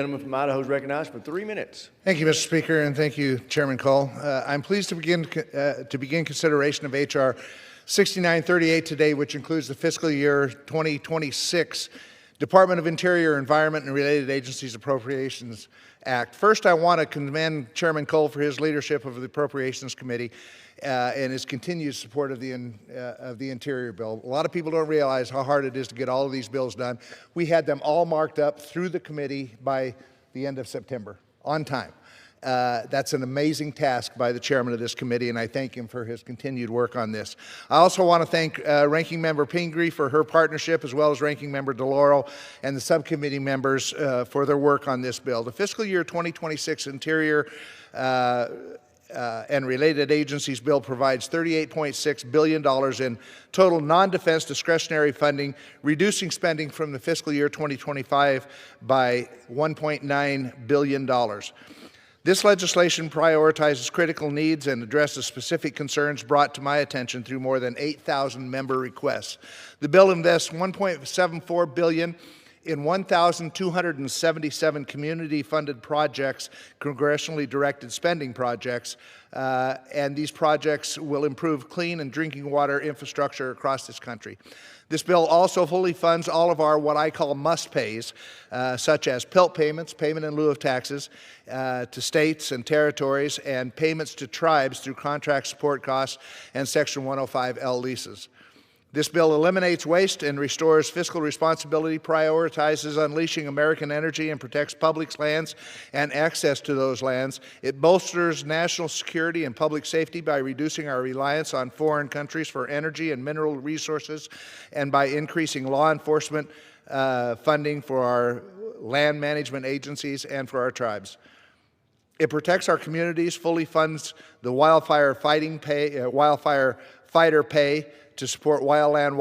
Gentleman from Idaho is recognized for 3 minutes. Thank you, Mr. Speaker, and thank you, Chairman Cole. I'm pleased to begin consideration of H.R. 6938 today, which includes the fiscal year 2026 Department of Interior, Environment, and Related Agencies Appropriations Act. First, I want to commend Chairman Cole for his leadership of the Appropriations Committee and his continued support of the Interior bill. A lot of people don't realize how hard it is to get all of these bills done. We had them all marked up through the committee by the end of September, on time. That's an amazing task by the chairman of this committee, and I thank him for his continued work on this. I also want to thank Ranking Member Pingree for her partnership, as well as Ranking Member DeLauro and the subcommittee members for their work on this bill. The fiscal year 2026 Interior and Related Agencies bill provides $38.6 billion in total non-defense discretionary funding, reducing spending from the fiscal year 2025 by $1.9 billion. This legislation prioritizes critical needs and addresses specific concerns brought to my attention through more than 8,000 member requests. The bill invests $1.74 billion in 1,277 community-funded projects, congressionally directed spending projects, and these projects will improve clean and drinking water infrastructure across this country. This bill also fully funds all of our what I call must-pays, such as PILT payments, payment in lieu of taxes, to states and territories, and payments to tribes through contract support costs and Section 105L leases. This bill eliminates waste and restores fiscal responsibility, prioritizes unleashing American energy, and protects public lands and access to those lands. It bolsters national security and public safety by reducing our reliance on foreign countries for energy and mineral resources, and by increasing law enforcement funding for our land management agencies and for our tribes. It protects our communities, fully funds the wildfire fighter pay to support wildland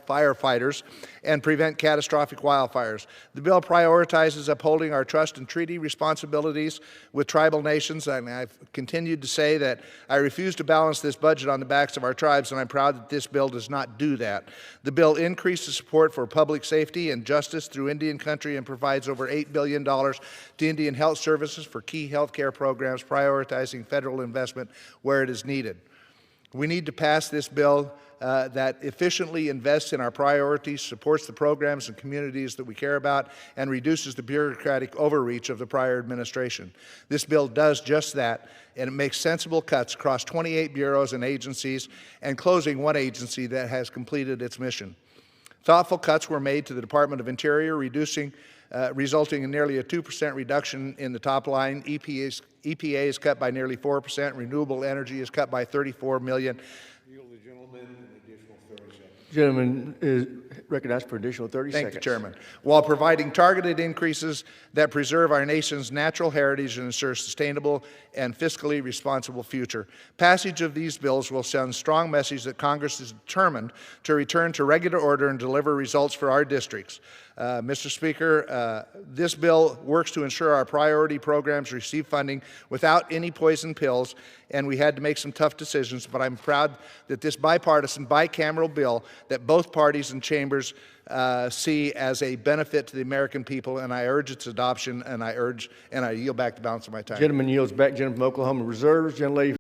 firefighters, and prevent catastrophic wildfires. The bill prioritizes upholding our trust and treaty responsibilities with tribal nations, and I've continued to say that I refuse to balance this budget on the backs of our tribes, and I'm proud that this bill does not do that. The bill increases support for public safety and justice through Indian country and provides over $8 billion to Indian health services for key health care programs, prioritizing federal investment where it is needed. We need to pass this bill that efficiently invests in our priorities, supports the programs and communities that we care about, and reduces the bureaucratic overreach of the prior administration. This bill does just that, and it makes sensible cuts across 28 bureaus and agencies, and closing one agency that has completed its mission. Thoughtful cuts were made to the Department of Interior, resulting in nearly a 2% reduction in the top line. EPA is cut by nearly 4%. Renewable energy is cut by $34 million. Gentleman is recognized for additional 30 seconds. Thank you, Chairman. While providing targeted increases that preserve our nation's natural heritage and ensure sustainable and fiscally responsible future. Passage of these bills will send a strong message that Congress is determined to return to regular order and deliver results for our districts. Mr. Speaker, this bill works to ensure our priority programs receive funding without any poison pills, and we had to make some tough decisions, but I'm proud that this bipartisan, bicameral bill that both parties and chambers see as a benefit to the American people, and I urge its adoption, and I yield back the balance of my time. Gentleman yields back. Gentleman from Oklahoma reserves. Gentlelady